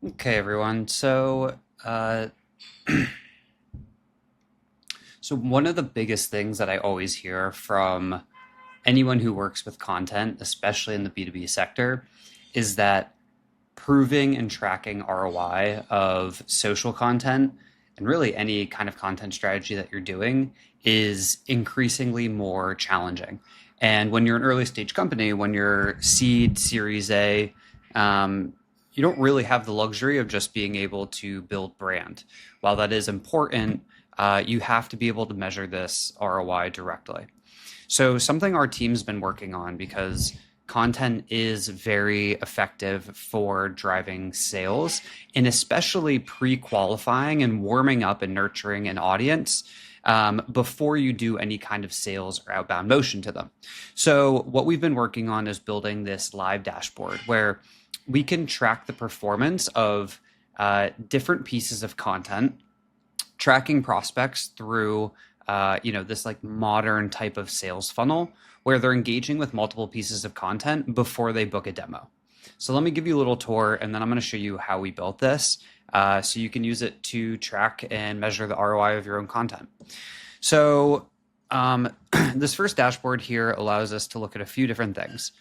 Okay, everyone. So one of the biggest things that I always hear from anyone who works with content, especially in the B2B sector, is that proving and tracking ROI of social content and really any kind of content strategy that you're doing is increasingly more challenging. And when you're an early stage company, when you're seed, Series A, um, you don't really have the luxury of just being able to build brand. While that is important, you have to be able to measure this ROI directly. So, something our team's been working on because content is very effective for driving sales and especially pre qualifying and warming up and nurturing an audience before you do any kind of sales or outbound motion to them. So, what we've been working on is building this live dashboard where we can track the performance of different pieces of content, tracking prospects through this like modern type of sales funnel where they're engaging with multiple pieces of content before they book a demo. So let me give you a little tour, and then I'm going to show you how we built this, so you can use it to track and measure the ROI of your own content. So this first dashboard here allows us to look at a few different things.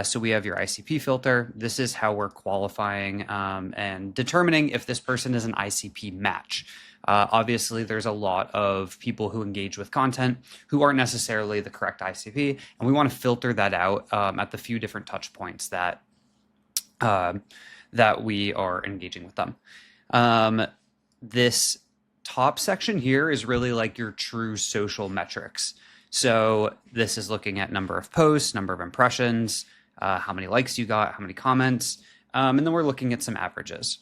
So we have your ICP filter. This is how we're qualifying and determining if this person is an ICP match. Obviously, there's a lot of people who engage with content who aren't necessarily the correct ICP, and we want to filter that out at the few different touch points that we are engaging with them. This top section here is really like your true social metrics. So this is looking at number of posts, number of impressions, how many likes you got, how many comments, and then we're looking at some averages.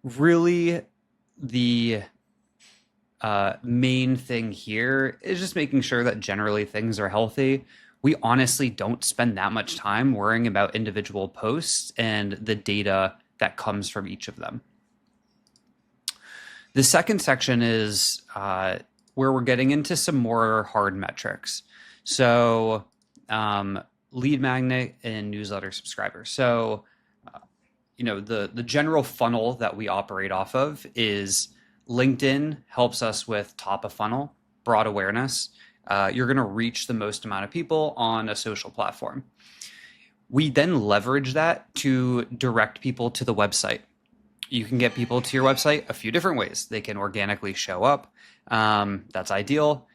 Really, the main thing here is just making sure that generally things are healthy. We honestly don't spend that much time worrying about individual posts and the data that comes from each of them. The second section is where we're getting into some more hard metrics. So lead magnet and newsletter subscribers. So, the general funnel that we operate off of is LinkedIn helps us with top of funnel, broad awareness. You're going to reach the most amount of people on a social platform. We then leverage that to direct people to the website. You can get people to your website a few different ways. They can organically show up. That's ideal.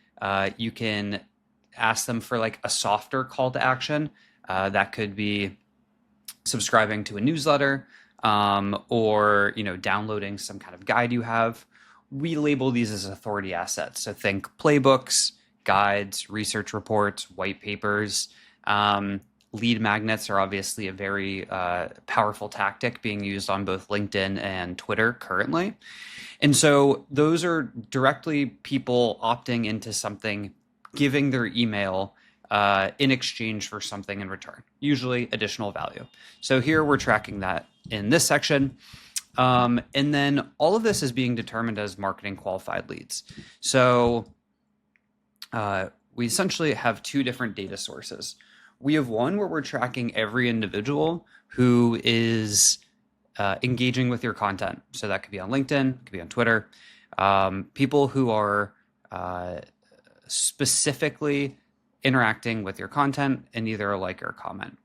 You can ask them for like a softer call to action. That could be subscribing to a newsletter or downloading some kind of guide you have. We label these as authority assets. So think playbooks, guides, research reports, white papers. Lead magnets are obviously a very powerful tactic being used on both LinkedIn and Twitter currently. And so those are directly people opting into something, giving their email in exchange for something in return, usually additional value. So here we're tracking that in this section. And then all of this is being determined as marketing qualified leads. So we essentially have two different data sources. We have one where we're tracking every individual who is engaging with your content. So that could be on LinkedIn, it could be on Twitter. People who are specifically interacting with your content in either a like or a comment.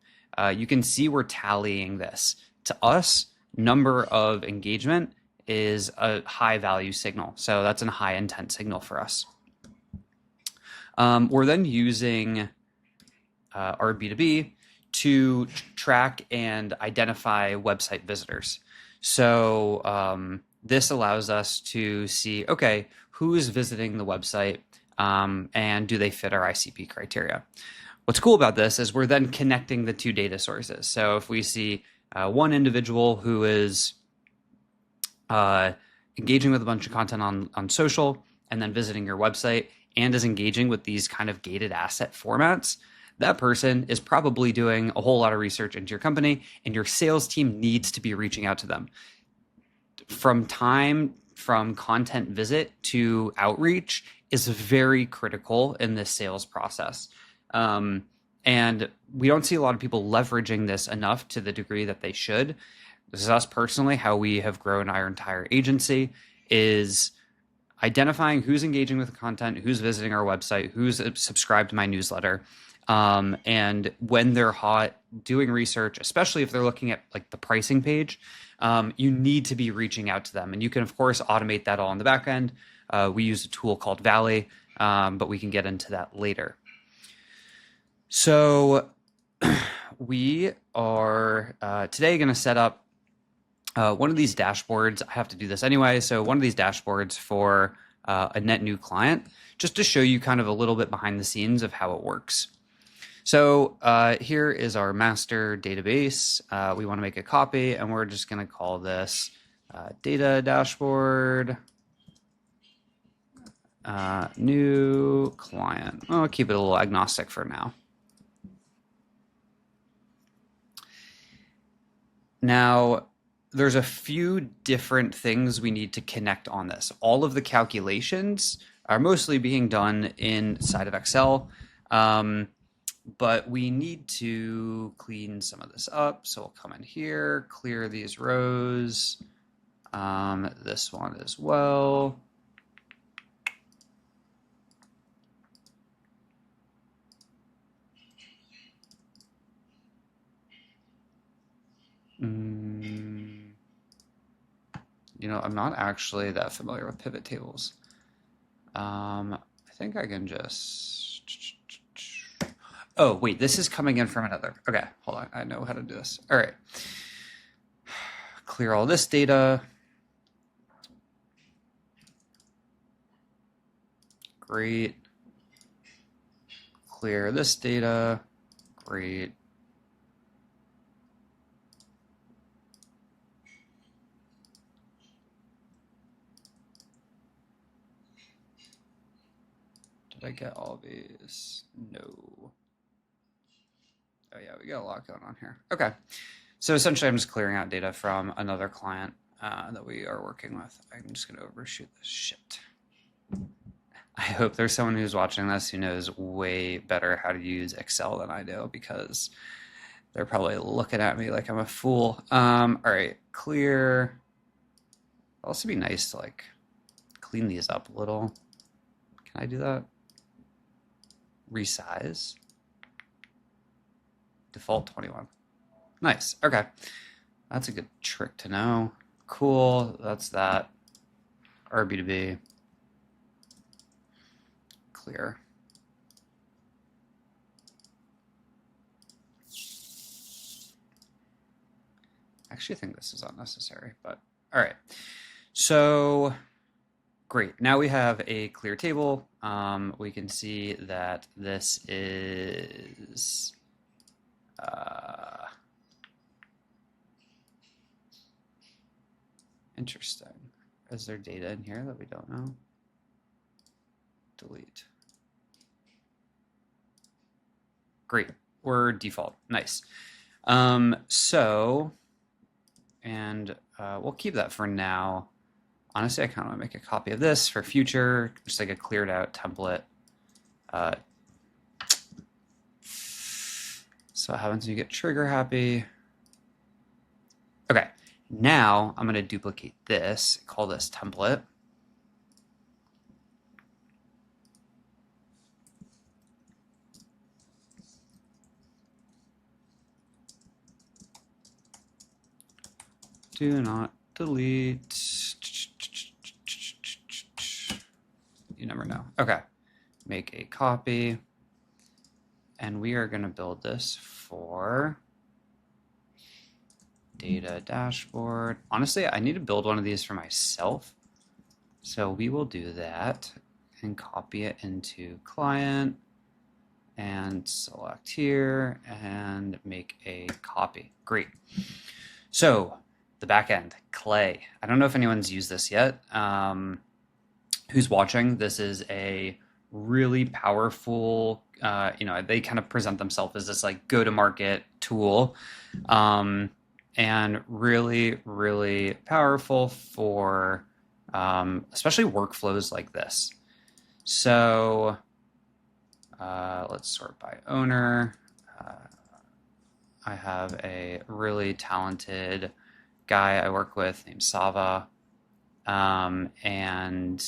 You can see we're tallying this. To us, number of engagement is a high value signal. So that's a high intent signal for us. We're then using our B2B to track and identify website visitors. So this allows us to see, okay, who is visiting the website and do they fit our ICP criteria? What's cool about this is we're then connecting the two data sources. So if we see one individual who is engaging with a bunch of content on social and then visiting your website and is engaging with these kind of gated asset formats, that person is probably doing a whole lot of research into your company, and your sales team needs to be reaching out to them. From content visit to outreach is very critical in this sales process. And we don't see a lot of people leveraging this enough to the degree that they should. this is us personally, how we have grown our entire agency, is identifying who's engaging with the content, who's visiting our website, who's subscribed to my newsletter, and when they're hot, doing research, especially if they're looking at like the pricing page, you need to be reaching out to them. And you can, of course, automate that all in the back end. We use a tool called Valley, but we can get into that later. So we are today going to set up one of these dashboards. I have to do this anyway. So one of these dashboards for a net new client, just to show you kind of a little bit behind the scenes of how it works. So here is our master database. We want to make a copy, and we're just going to call this data dashboard, new client. I'll keep it a little agnostic for now. Now, there's a few different things we need to connect on this. All of the calculations are mostly being done inside of Excel. But we need to clean some of this up. So we'll come in here, clear these rows, this one as well. You know, I'm not actually that familiar with pivot tables. I think I can just... Oh, wait, this is coming in from another. Okay, hold on. I know how to do this. All right. Clear all this data. Great. Clear this data. Great. Did I get all these? No. Oh yeah, we got a lot going on here. Okay, so essentially I'm just clearing out data from another client that we are working with. I'm just gonna overshoot this shit. I hope there's someone who's watching this who knows way better how to use Excel than I do, because they're probably looking at me like I'm a fool. All right, clear. It'll also be nice to like clean these up a little. Can I do that? Resize. Default 21. Nice. Okay. That's a good trick to know. Cool. That's that. Our b2b. Clear. I actually think this is unnecessary, but all right. So great. Now we have a clear table. We can see that this is interesting. Is there data in here that we don't know? Delete. Great. We're default. Nice. We'll keep that for now. Honestly, I kind of want to make a copy of this for future, just like a cleared out template. So what happens when you get trigger happy? Okay, now I'm going to duplicate this, call this template. Do not delete. You never know. Okay, make a copy. And we are going to build this for data dashboard. Honestly, I need to build one of these for myself. So we will do that and copy it into client and select here and make a copy. Great. So the back end, Clay. I don't know if anyone's used this yet. Who's watching? This is a really powerful, they kind of present themselves as this like go-to-market tool, and really, really powerful for especially workflows like this. So let's sort by owner. I have a really talented guy I work with named Sava, and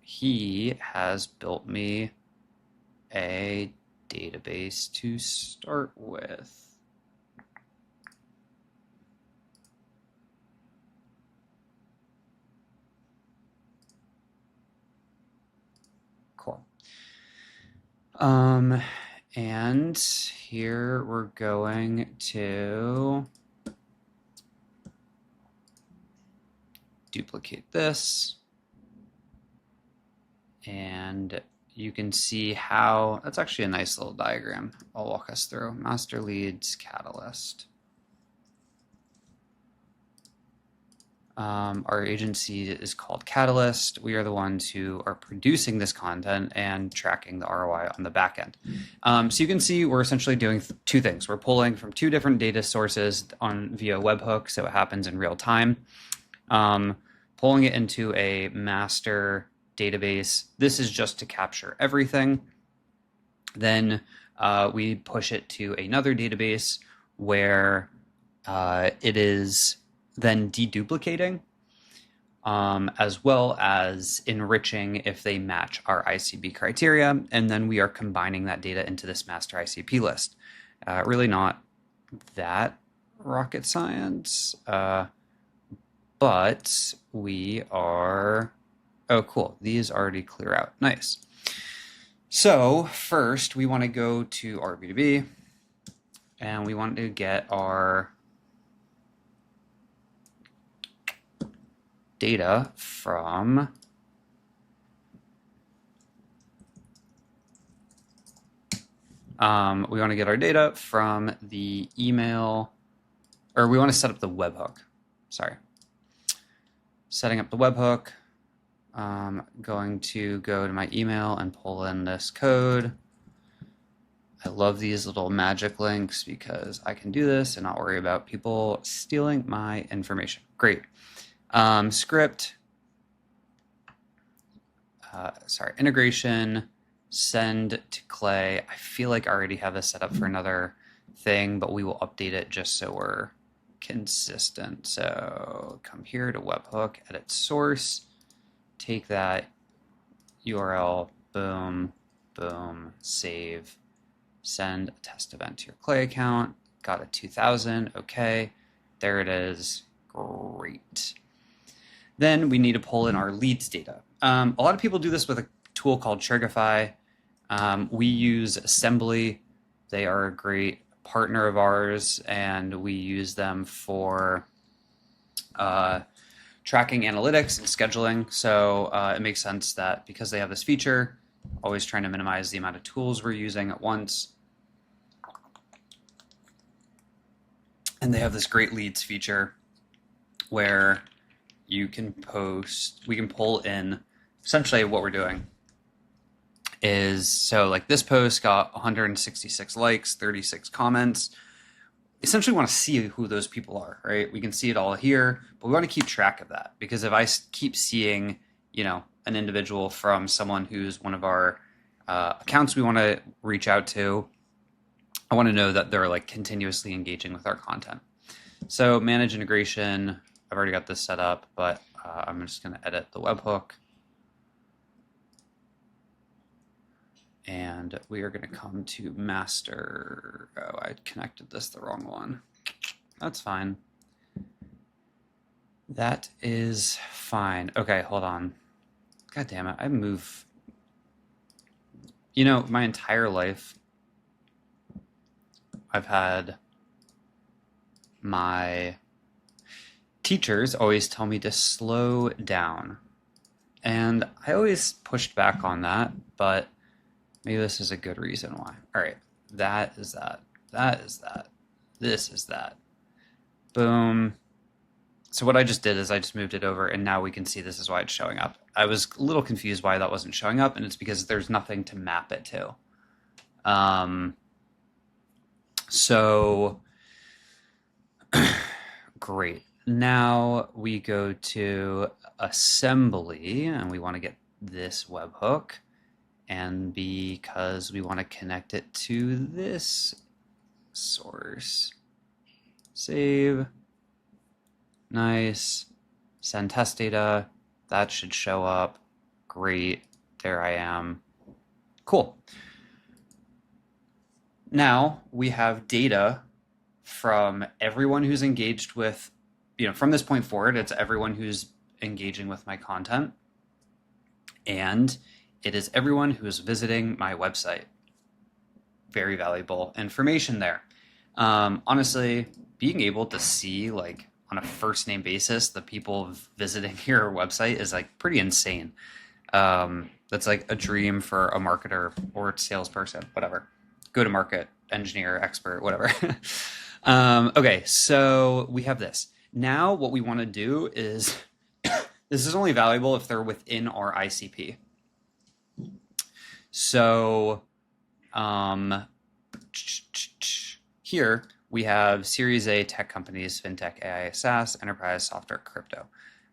he has built me a database to start with. Cool. And here we're going to duplicate this. And you can see how, that's actually a nice little diagram. I'll walk us through. Master leads, catalyst. Our agency is called Catalyst. We are the ones who are producing this content and tracking the ROI on the back end. So you can see we're essentially doing two things. We're pulling from two different data sources via webhook, so it happens in real time. Pulling it into a master database. This is just to capture everything. Then we push it to another database where it is then deduplicating, as well as enriching if they match our ICB criteria. And then we are combining that data into this master ICP list. Really not that rocket science, but we are, oh, cool. These already clear out. Nice. So first we want to go to our b2b and we want to get our data from we want to get our data from the email, or we want to set up the webhook. Sorry. Setting up the webhook. Going to go to my email and pull in this code. I love these little magic links because I can do this and not worry about people stealing my information. Great. Script, integration, send to Clay. I feel like I already have this set up for another thing, but we will update it just so we're consistent. So come here to webhook, edit source, take that URL, boom, boom, save, send a test event to your Clay account. Got a 2000, okay, there it is, great. Then we need to pull in our leads data. A lot of people do this with a tool called Trigify. We use Assembly. They are a great partner of ours, and we use them for tracking analytics and scheduling. So it makes sense that because they have this feature, always trying to minimize the amount of tools we're using at once. And they have this great leads feature where you can we can pull in, essentially what we're doing is, so like this post got 166 likes, 36 comments. Essentially want to see who those people are, right? We can see it all here, but we want to keep track of that, because if I keep seeing, an individual from someone who's one of our accounts we want to reach out to, I want to know that they're like continuously engaging with our content. So manage integration, I've already got this set up, but I'm just going to edit the webhook. And we are going to come to master. Oh, I connected this the wrong one. That's fine. That is fine. Okay, hold on. God damn it. I move. My entire life, I've had my teachers always tell me to slow down. And I always pushed back on that, but maybe this is a good reason why. All right, that is that. That is that. This is that. Boom. So what I just did is I just moved it over, and now we can see this is why it's showing up. I was a little confused why that wasn't showing up, and it's because there's nothing to map it to. So great. Now we go to assembly, and we want to get this webhook. And because we want to connect it to this source, Save. Nice. Send test data. That should show up. Great. There I am. Cool. Now we have data from everyone who's engaged with, from this point forward, it's everyone who's engaging with my content. And it is everyone who is visiting my website. Very valuable information there. Honestly, being able to see like on a first name basis the people visiting your website is like pretty insane. That's like a dream for a marketer or salesperson, whatever. Go to market, engineer, expert, whatever. Okay, so we have this. Now what we want to do is, this is only valuable if they're within our ICP. So here we have Series A tech companies, fintech, AI, SaaS, enterprise, software, crypto.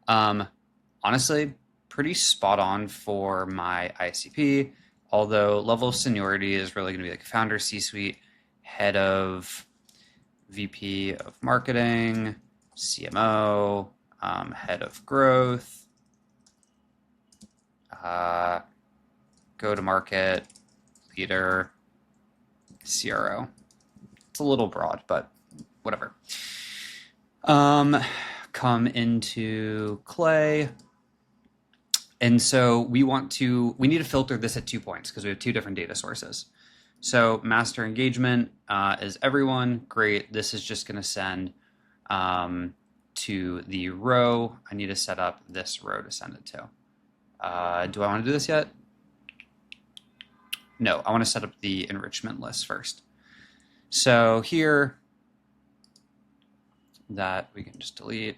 Honestly, pretty spot on for my ICP, although level of seniority is really going to be like founder, C-suite, head of, VP of marketing, CMO, head of growth, go-to-market, leader, CRO. It's a little broad, but whatever. Come into Clay. And so we need to filter this at 2 points because we have 2 different data sources. So master engagement is everyone. Great. This is just going to send to the row. I need to set up this row to send it to. Do I want to do this yet? No, I want to set up the enrichment list first. So here, that we can just delete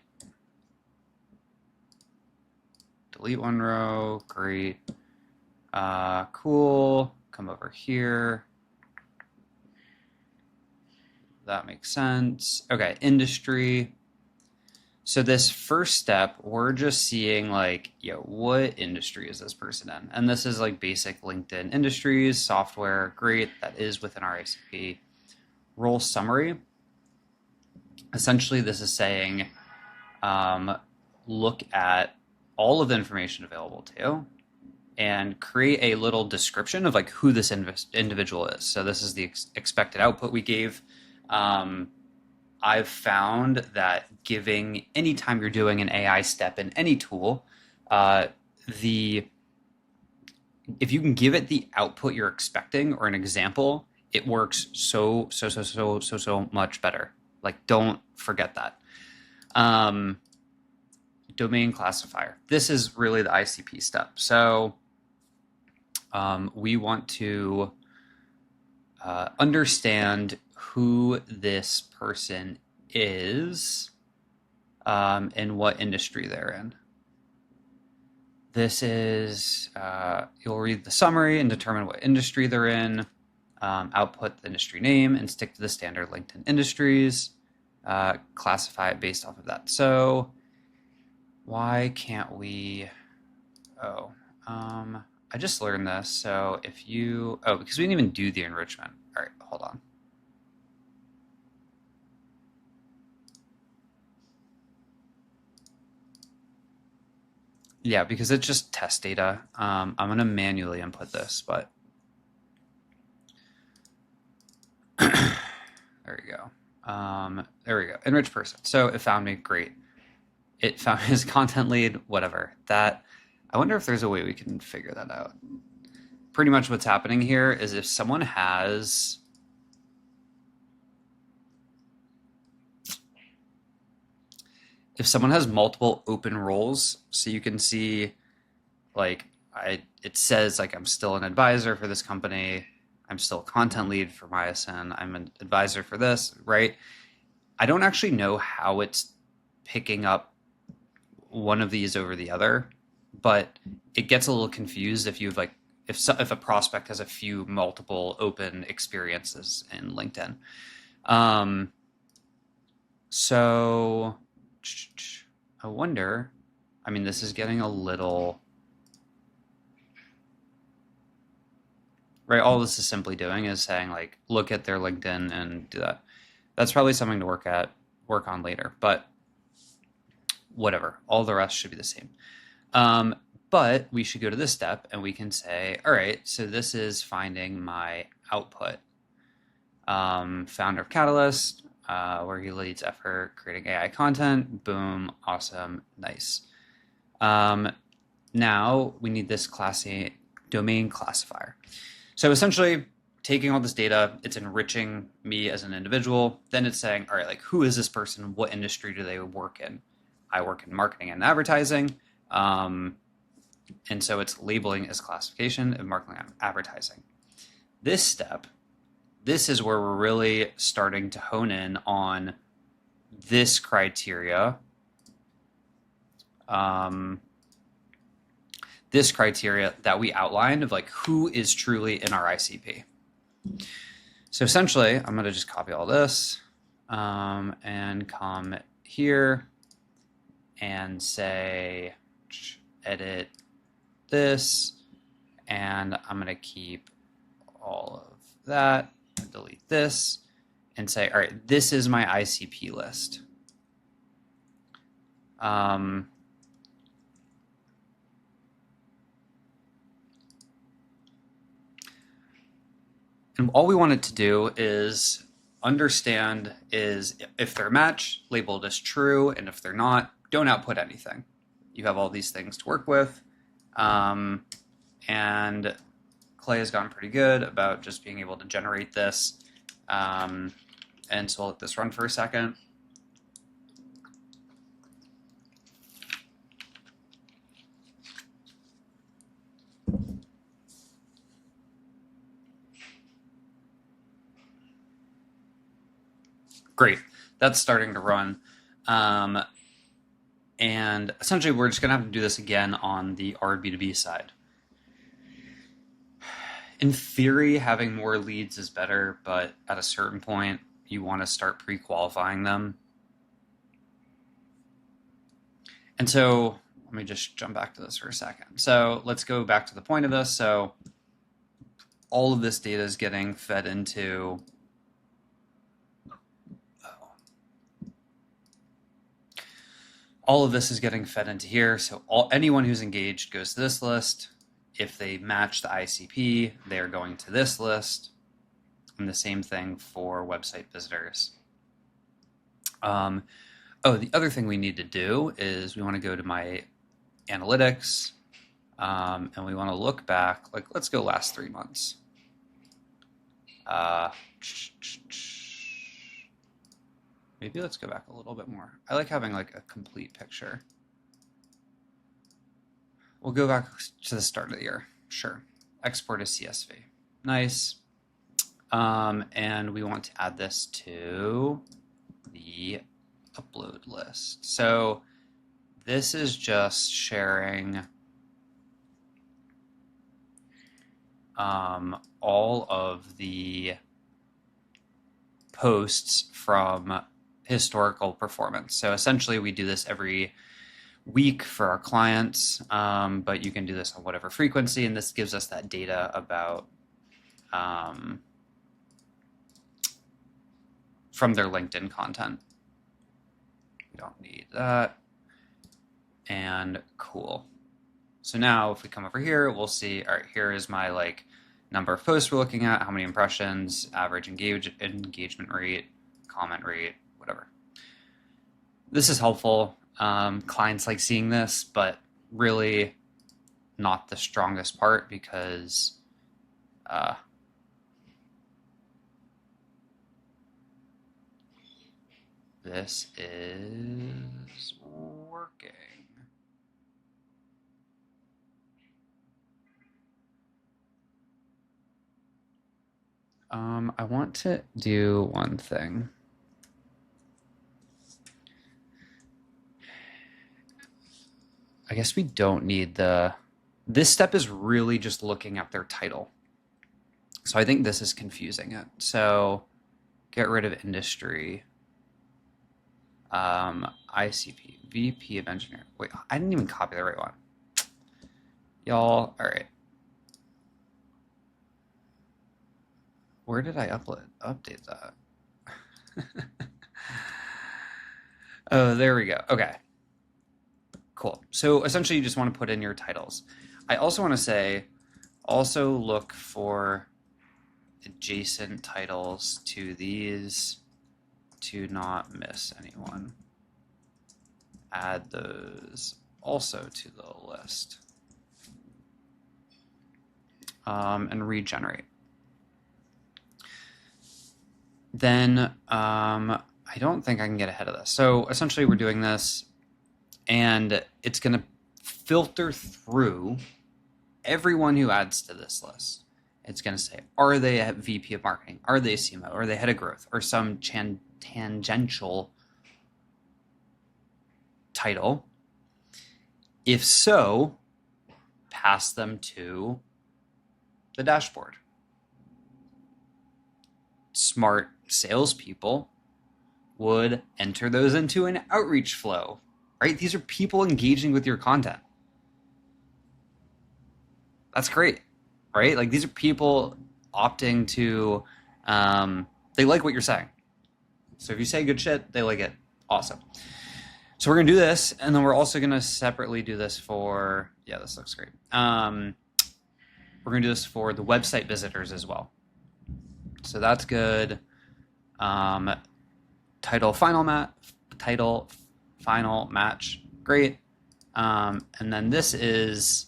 one row. Great. Cool. Come over here. That makes sense. Okay, industry. So this first step, we're just seeing like, what industry is this person in? And this is like basic LinkedIn industries, software, great, that is within our ICP. Role summary. Essentially, this is saying, look at all of the information available to you and create a little description of like who this individual is. So this is the expected output we gave. I've found that anytime you're doing an AI step in any tool, if you can give it the output you're expecting or an example, it works so much better. Like, don't forget that. Domain classifier. This is really the ICP step. So we want to understand who this person is and what industry they're in. This is, you'll read the summary and determine what industry they're in, output the industry name and stick to the standard LinkedIn industries, classify it based off of that. So why can't we, I just learned this. So if you, because we didn't even do the enrichment. All right, hold on. Yeah, because it's just test data. I'm going to manually input this, but there we go. There we go. Enrich person. So it found me. Great. It found his content lead, whatever. That, I wonder if there's a way we can figure that out. Pretty much what's happening here is if someone has multiple open roles, so you can see like it says like I'm still an advisor for this company, I'm still a content lead for Myosin, I'm an advisor for this, right? I don't actually know how it's picking up one of these over the other, but it gets a little confused if you've like if a prospect has a few multiple open experiences in LinkedIn. So I wonder, I mean, this is getting a little, right? All this is simply doing is saying like, look at their LinkedIn and do that. That's probably something to work at. work on later, but whatever. All the rest should be the same. But we should go to this step and we can say, all right, so this is finding my output. Founder of Catalyst, where he leads effort creating AI content. Boom, awesome, nice. Now we need this domain classifier. So essentially taking all this data, it's enriching me as an individual. Then it's saying, all right, like who is this person? What industry do they work in? I work in marketing and advertising. And so it's labeling as classification of marketing and advertising. This step, this is where we're really starting to hone in on this criteria. This criteria that we outlined of like who is truly in our ICP. So essentially, I'm going to just copy all this and come here and say edit this, and I'm going to keep all of that, delete this, and say, all right, this is my ICP list. And all we want it to do is understand is if they're a match, label it as true, and if they're not, don't output anything. You have all these things to work with. And Clay has gotten pretty good about just being able to generate this. And so I'll let this run for a second. Great, that's starting to run. And essentially we're just gonna have to do this again on the B2B side. In theory, having more leads is better, but at a certain point, you want to start pre-qualifying them. And so let me just jump back to this for a second. So let's go back to the point of this. So all of this data is getting fed into here. So anyone who's engaged goes to this list. If they match the ICP, they're going to this list. And the same thing for website visitors. The other thing we need to do is we want to go to my analytics, and we want to look back, like let's go last 3 months. Maybe let's go back a little bit more. I like having like a complete picture. We'll go back to the start of the year. Sure. Export as CSV. Nice. And we want to add this to the upload list. So this is just sharing all of the posts from historical performance. So essentially we do this every week for our clients, but you can do this on whatever frequency, and this gives us that data about from their LinkedIn content. We don't need that. And cool. So now if we come over here, we'll see, all right, here is my like number of posts we're looking at, how many impressions, average engagement rate, comment rate, whatever. This is helpful. Clients like seeing this, but really not the strongest part because this is working. I want to do one thing. I guess we don't need this step is really just looking at their title. So I think this is confusing it. So get rid of industry. ICP, VP of engineering. Wait, I didn't even copy the right one. Y'all, all right. Where did I update that? Oh, there we go. Okay, cool. So essentially you just want to put in your titles. I also want to say, also look for adjacent titles to these to not miss anyone. Add those also to the list. And regenerate. Then I don't think I can get ahead of this. So essentially we're doing this and it's going to filter through everyone who adds to this list. It's going to say, are they a VP of marketing? Are they a CMO? Are they head of growth? Or some tangential title? If so, pass them to the dashboard. Smart salespeople would enter those into an outreach flow, right? These are people engaging with your content. That's great, right? Like these are people opting to, they like what you're saying. So if you say good shit, they like it. Awesome. So we're going to do this, and then we're also going to separately do this for, yeah, this looks great. We're going to do this for the website visitors as well. So that's good. Title final match, great. And then this is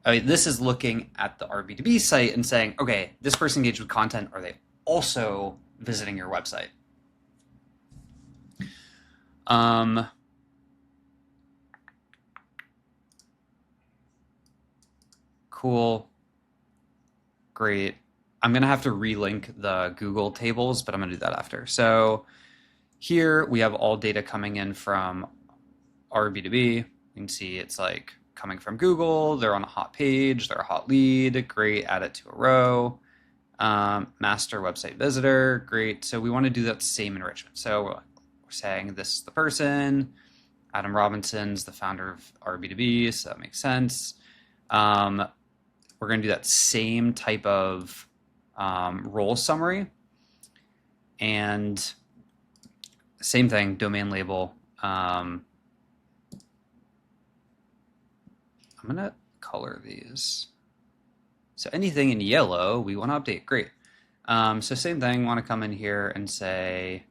looking at the B2B site and saying, okay, this person engaged with content. Are they also visiting your website? Cool. Great. I'm going to have to relink the Google tables, but I'm going to do that after. So here we have all data coming in from our B2B. You can see it's like coming from Google. They're on a hot page. They're a hot lead. Great. Add it to a row. Master website visitor. Great. So we want to do that same enrichment. So we're saying this is the person. Adam Robinson's the founder of our B2B. So that makes sense. We're going to do that same type of role summary. And same thing, domain label. I'm going to color these. So anything in yellow, we want to update. Great. So same thing, want to come in here and say,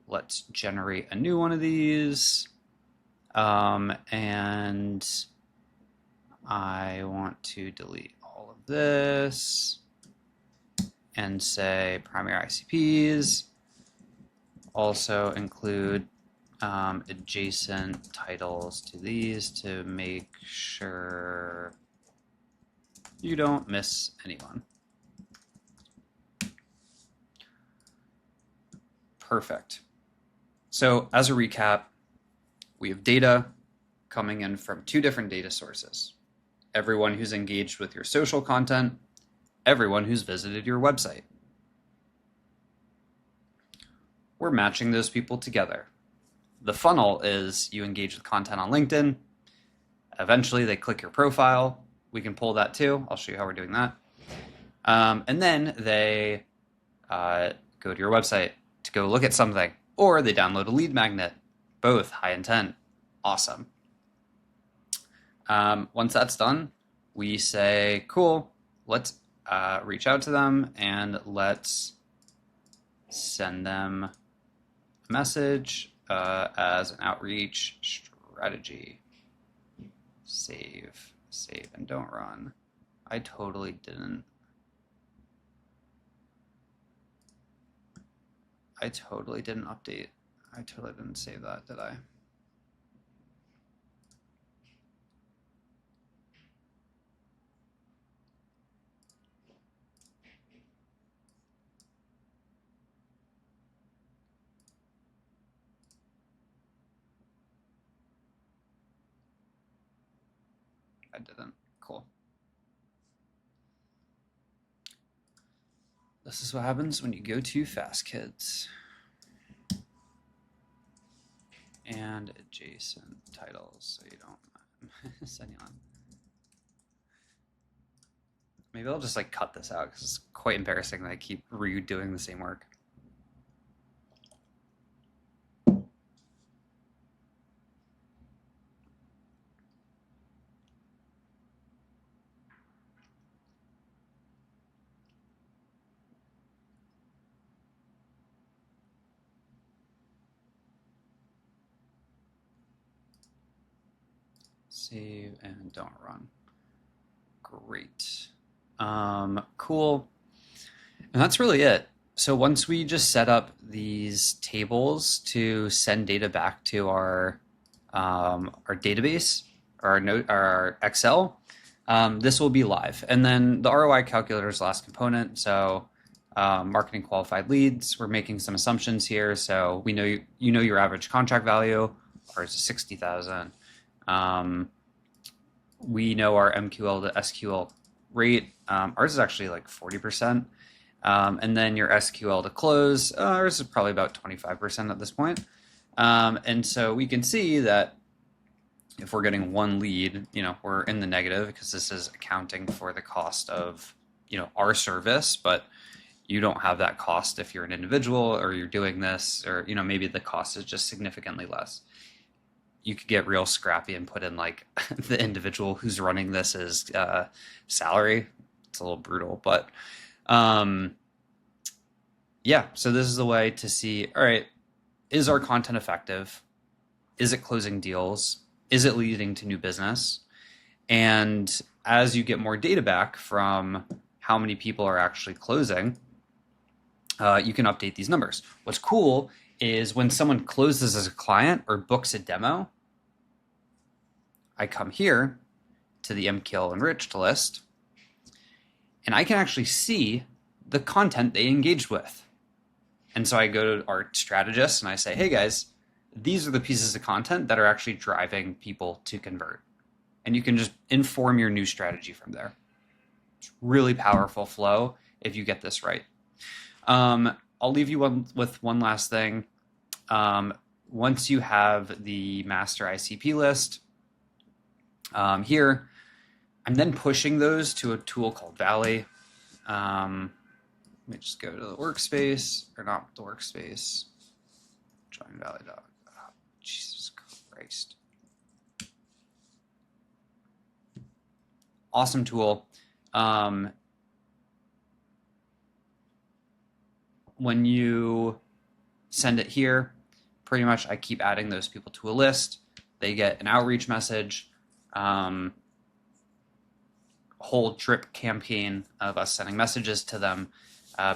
let's generate a new one of these. And I want to delete all of this and say primary ICPs. Also include adjacent titles to these to make sure you don't miss anyone. Perfect. So as a recap, we have data coming in from two different data sources. Everyone who's engaged with your social content, everyone who's visited your website. We're matching those people together. The funnel is you engage with content on LinkedIn. Eventually they click your profile. We can pull that too. I'll show you how we're doing that. And then they go to your website to go look at something, or they download a lead magnet. Both high intent. Awesome. Once that's done, we say, cool, let's reach out to them and let's send them a message as an outreach strategy. Save, and don't run. I totally didn't update. I totally didn't save that, did I? I didn't. Cool. This is what happens when you go too fast, kids. And adjacent titles, so you don't miss anyone. Maybe I'll just like cut this out because it's quite embarrassing that I keep redoing the same work. Save and don't run. Great. Cool. And that's really it. So once we just set up these tables to send data back to our database, our Excel, this will be live. And then the ROI calculator is the last component. So marketing qualified leads, we're making some assumptions here. So we know you know your average contract value, ours is 60,000. We know our MQL to SQL rate. Ours is actually like 40%. And then your SQL to close, ours is probably about 25% at this point. And so we can see that if we're getting one lead, we're in the negative because this is accounting for the cost of, our service, but you don't have that cost if you're an individual or you're doing this, or, maybe the cost is just significantly less. You could get real scrappy and put in like the individual who's running this is salary. It's a little brutal, but yeah, so this is a way to see, all right, is our content effective? Is it closing deals? Is it leading to new business? And as you get more data back from how many people are actually closing, you can update these numbers. What's cool is when someone closes as a client or books a demo, I come here to the MQL enriched list, and I can actually see the content they engaged with. And so I go to our strategist and I say, hey guys, these are the pieces of content that are actually driving people to convert. And you can just inform your new strategy from there. It's really powerful flow if you get this right. I'll leave you with one last thing. Once you have the master ICP list here, I'm then pushing those to a tool called Valley. Let me just go to the workspace, or not the workspace. Join Valley. Oh, Jesus Christ. Awesome tool. When you send it here, pretty much I keep adding those people to a list. They get an outreach message, whole drip campaign of us sending messages to them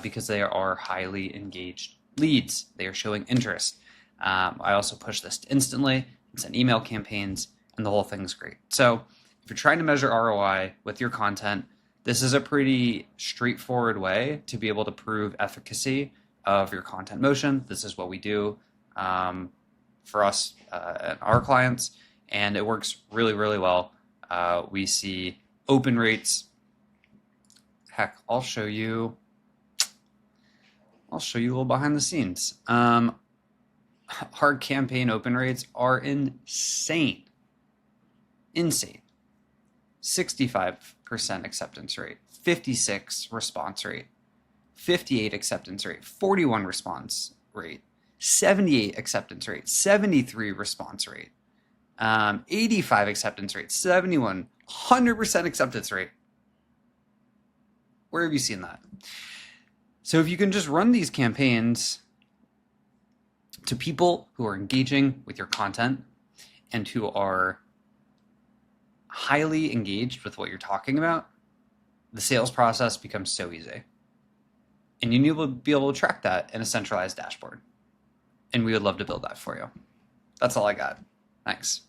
because they are highly engaged leads. They are showing interest. I also push this instantly and send email campaigns, and the whole thing's great. So if you're trying to measure ROI with your content, this is a pretty straightforward way to be able to prove efficacy of your content motion. This is what we do for us and our clients, and it works really, really well. We see open rates. Heck, I'll show you a little behind the scenes. Our campaign open rates are insane. 65% acceptance rate, 56 response rate, 58 acceptance rate, 41 response rate, 78 acceptance rate, 73 response rate, 85 acceptance rate, 71, 100% acceptance rate. Where have you seen that? So if you can just run these campaigns to people who are engaging with your content and who are highly engaged with what you're talking about, the sales process becomes so easy. And you need to be able to track that in a centralized dashboard. And we would love to build that for you. That's all I got. Thanks.